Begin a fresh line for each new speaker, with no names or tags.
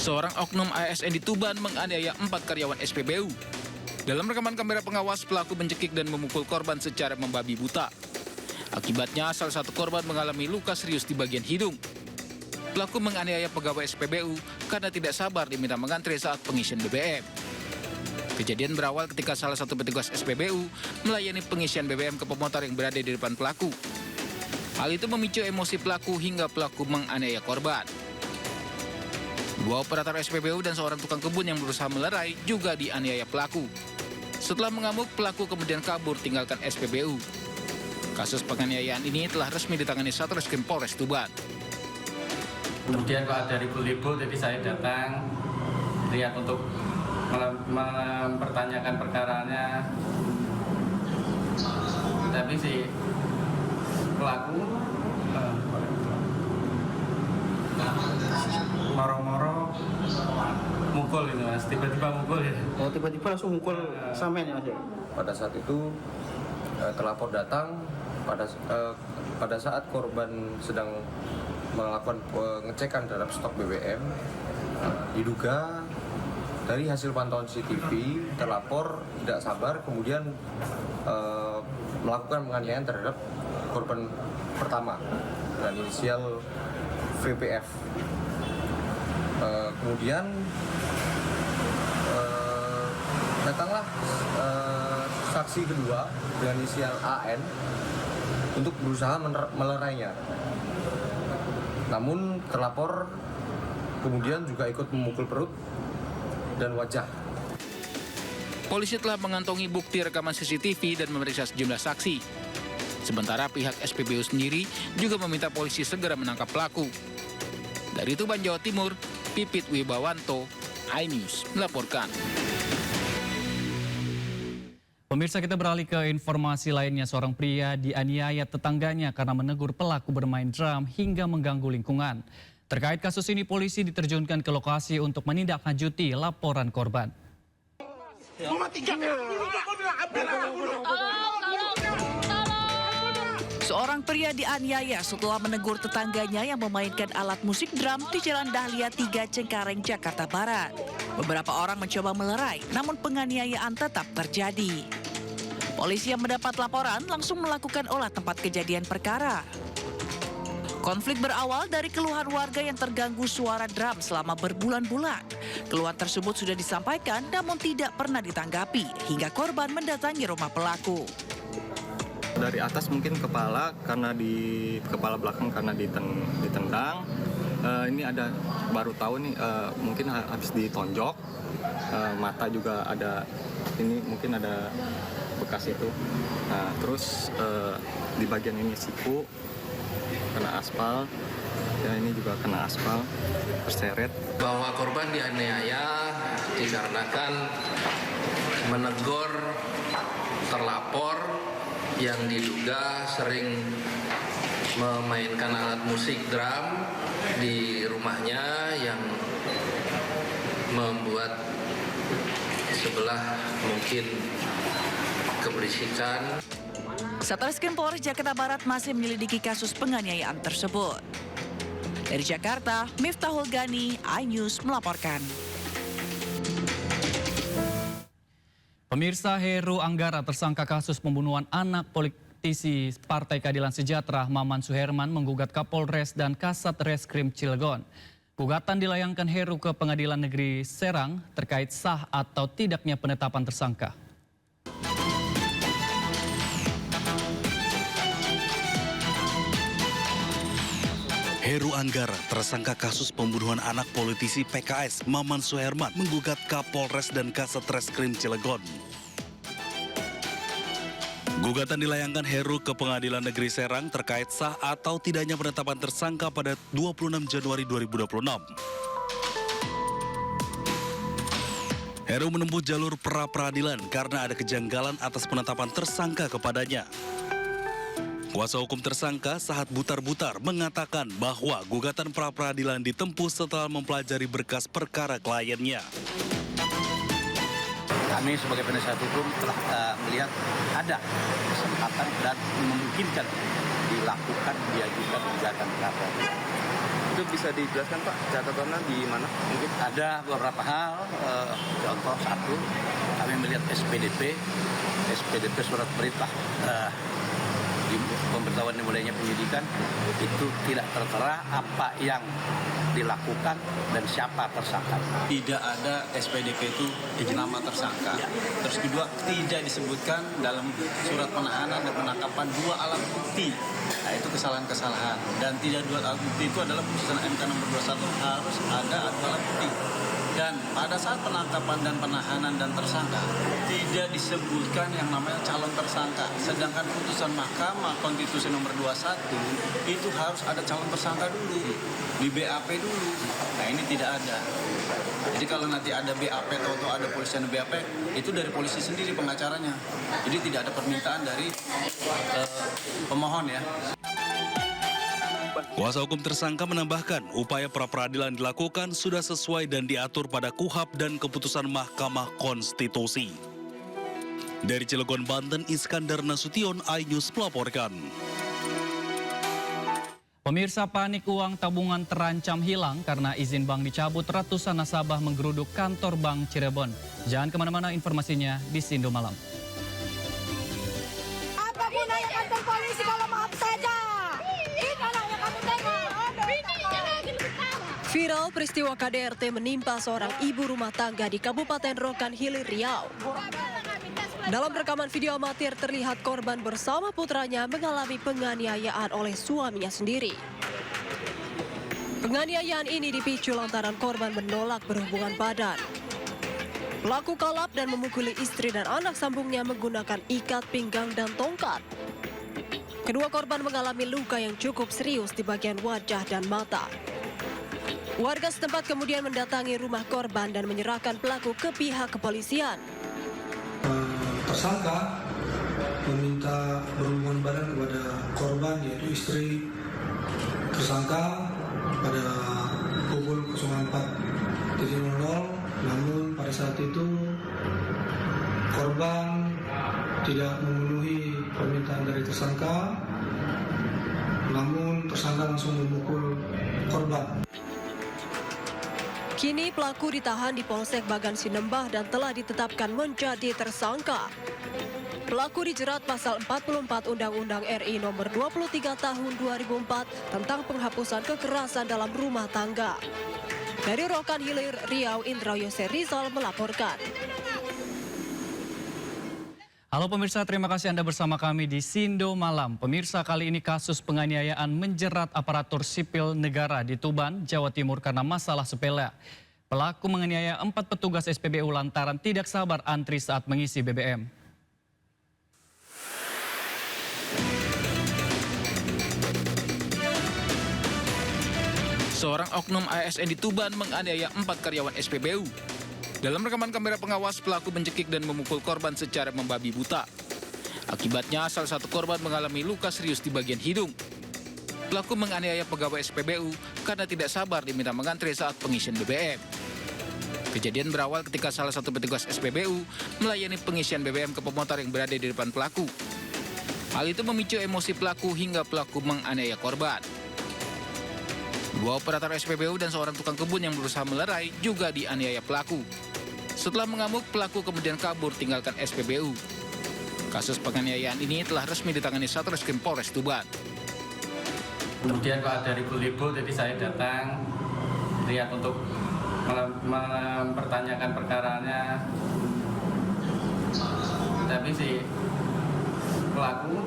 Seorang oknum ASN di Tuban menganiaya 4 karyawan SPBU. Dalam rekaman kamera pengawas, pelaku mencekik dan memukul korban secara membabi buta. Akibatnya, salah satu korban mengalami luka serius di bagian hidung. Pelaku menganiaya pegawai SPBU karena tidak sabar diminta mengantre saat pengisian BBM. Kejadian berawal ketika salah satu petugas SPBU melayani pengisian BBM ke pemotor yang berada di depan pelaku. Hal itu memicu emosi pelaku hingga pelaku menganiaya korban. Dua operator SPBU dan seorang tukang kebun yang berusaha melerai juga dianiaya pelaku. Setelah mengamuk, pelaku kemudian kabur tinggalkan SPBU. Kasus penganiayaan ini telah resmi ditangani Satreskrim Polres Tuban.
Kemudian kok ada ribut-ribut, jadi saya datang lihat untuk mempertanyakan perkaranya. Tapi si pelaku moro-moro mukul gitu mas, tiba-tiba mukul ya.
Oh, tiba-tiba langsung mukul sampean ya mas ya?
Pada saat itu terlapor datang pada saat korban sedang melakukan pengecekan terhadap stok BBM. Diduga dari hasil pantauan CCTV terlapor tidak sabar kemudian melakukan penganiayaan terhadap korban pertama dengan inisial VPF. Kemudian datanglah saksi kedua dengan inisial AN untuk berusaha melerainya. Namun terlapor kemudian juga ikut memukul perut dan wajah.
Polisi telah mengantongi bukti rekaman CCTV dan memeriksa sejumlah saksi. Sementara pihak SPBU sendiri juga meminta polisi segera menangkap pelaku. Dari Tuban, Jawa Timur, Pipit Wibawanto, iNews melaporkan.
Pemirsa, kita beralih ke informasi lainnya. Seorang pria dianiaya tetangganya karena menegur pelaku bermain drum hingga mengganggu lingkungan. Terkait kasus ini, polisi diterjunkan ke lokasi untuk menindaklanjuti laporan korban.
Seorang pria dianiaya setelah menegur tetangganya yang memainkan alat musik drum di Jalan Dahlia 3 Cengkareng, Jakarta Barat. Beberapa orang mencoba melerai, namun penganiayaan tetap terjadi. Polisi yang mendapat laporan langsung melakukan olah tempat kejadian perkara. Konflik berawal dari keluhan warga yang terganggu suara drum selama berbulan-bulan. Keluhan tersebut sudah disampaikan namun tidak pernah ditanggapi hingga korban mendatangi rumah pelaku.
Dari atas mungkin kepala, karena di kepala belakang karena ditendang. Ini ada baru tahu nih, mungkin habis ditonjok. Mata juga ada, ini mungkin ada bekas itu. Nah, terus di bagian ini siku kena aspal. Ya, ini juga kena aspal, terseret.
Bahwa korban dianiaya dikarenakan menegur terlapor yang diduga sering memainkan alat musik drum di rumahnya yang membuat sebelah mungkin keberisikan.
Satreskrim Polres Jakarta Barat masih menyelidiki kasus penganiayaan tersebut. Dari Jakarta, Miftahul Gani, iNews melaporkan.
Pemirsa, Heru Anggara tersangka kasus pembunuhan anak politisi Partai Keadilan Sejahtera Maman Suherman menggugat Kapolres dan Kasat Reskrim Cilegon. Gugatan dilayangkan Heru ke Pengadilan Negeri Serang terkait sah atau tidaknya penetapan tersangka.
Heru Anggara, tersangka kasus pembunuhan anak politisi PKS Maman Suherman, menggugat Kapolres dan Kasat Reskrim Cilegon. Gugatan dilayangkan Heru ke Pengadilan Negeri Serang terkait sah atau tidaknya penetapan tersangka pada 26 Januari 2026. Heru menempuh jalur pra-peradilan karena ada kejanggalan atas penetapan tersangka kepadanya. Kuasa hukum tersangka Sahat Butar-Butar mengatakan bahwa gugatan pra-peradilan ditempuh setelah mempelajari berkas perkara kliennya.
Kami sebagai penasihat hukum telah melihat ada kesempatan dan memungkinkan dilakukan, diajukan gugatan pra-peradilan. Itu bisa dijelaskan Pak, catatannya di mana? Mungkin
Ada beberapa hal, contoh satu, kami melihat SPDP surat perintah di pemberitahuan dimulainya penyidikan itu tidak tertera apa yang dilakukan dan siapa tersangka.
Tidak ada SPDP itu nama tersangka. Terus kedua, tidak disebutkan dalam surat penahanan dan penangkapan 2 alat bukti. Nah, itu kesalahan-kesalahan. Dan tidak 2 alat bukti itu adalah putusan MK nomor 21 harus ada 2 alat bukti. Dan pada saat penangkapan dan penahanan dan tersangka tidak disebutkan yang namanya calon tersangka. Sedangkan putusan Mahkamah Konstitusi nomor 21 itu harus ada calon tersangka dulu, di BAP dulu. Nah, ini tidak ada. Jadi kalau nanti ada BAP atau ada polisi dan BAP, itu dari polisi sendiri pengacaranya. Jadi tidak ada permintaan dari pemohon ya.
Kuasa hukum tersangka menambahkan upaya pra-peradilan dilakukan sudah sesuai dan diatur pada KUHP dan keputusan Mahkamah Konstitusi. Dari Cilegon, Banten, Iskandar Nasution, iNews melaporkan.
Pemirsa, panik uang tabungan terancam hilang karena izin bank dicabut. Ratusan nasabah menggeruduk kantor Bank Cirebon. Jangan kemana-mana, informasinya di Sindo Malam.
Apa gunanya kantor polisi kalau maaf saja?
Viral peristiwa KDRT menimpa seorang ibu rumah tangga di Kabupaten Rokan Hilir, Riau. Dalam rekaman video amatir terlihat korban bersama putranya mengalami penganiayaan oleh suaminya sendiri. Penganiayaan ini dipicu lantaran korban menolak berhubungan badan. Pelaku kalap dan memukuli istri dan anak sambungnya menggunakan ikat pinggang dan tongkat. Kedua korban mengalami luka yang cukup serius di bagian wajah dan mata. Warga setempat kemudian mendatangi rumah korban dan menyerahkan pelaku ke pihak kepolisian.
Tersangka meminta berhubungan badan kepada korban, yaitu istri tersangka pada pukul 04.00, namun pada saat itu korban tidak memenuhi permintaan dari tersangka, namun tersangka langsung memukul korban.
Kini pelaku ditahan di Polsek Bagan Sinembah dan telah ditetapkan menjadi tersangka. Pelaku dijerat pasal 44 Undang-Undang RI nomor 23 tahun 2004 tentang penghapusan kekerasan dalam rumah tangga. Dari Rokan Hilir, Riau, Indra Yose Rizal melaporkan.
Halo pemirsa, terima kasih Anda bersama kami di Sindo Malam. Pemirsa, kali ini kasus penganiayaan menjerat aparatur sipil negara di Tuban, Jawa Timur karena masalah sepele. Pelaku menganiaya 4 petugas SPBU lantaran tidak sabar antri saat mengisi BBM.
Seorang oknum ASN di Tuban menganiaya 4 karyawan SPBU. Dalam rekaman kamera pengawas, pelaku mencekik dan memukul korban secara membabi buta. Akibatnya, salah satu korban mengalami luka serius di bagian hidung. Pelaku menganiaya pegawai SPBU karena tidak sabar diminta mengantri saat pengisian BBM. Kejadian berawal ketika salah satu petugas SPBU melayani pengisian BBM ke pemotor yang berada di depan pelaku. Hal itu memicu emosi pelaku hingga pelaku menganiaya korban. 2 operator SPBU dan seorang tukang kebun yang berusaha melerai juga dianiaya pelaku. Setelah mengamuk, pelaku kemudian kabur tinggalkan SPBU. Kasus penganiayaan ini telah resmi ditangani Satreskrim Polres Tuban.
Kemudian kok ada ribut-ribut, jadi saya datang lihat untuk mempertanyakan perkaranya. Tapi si pelaku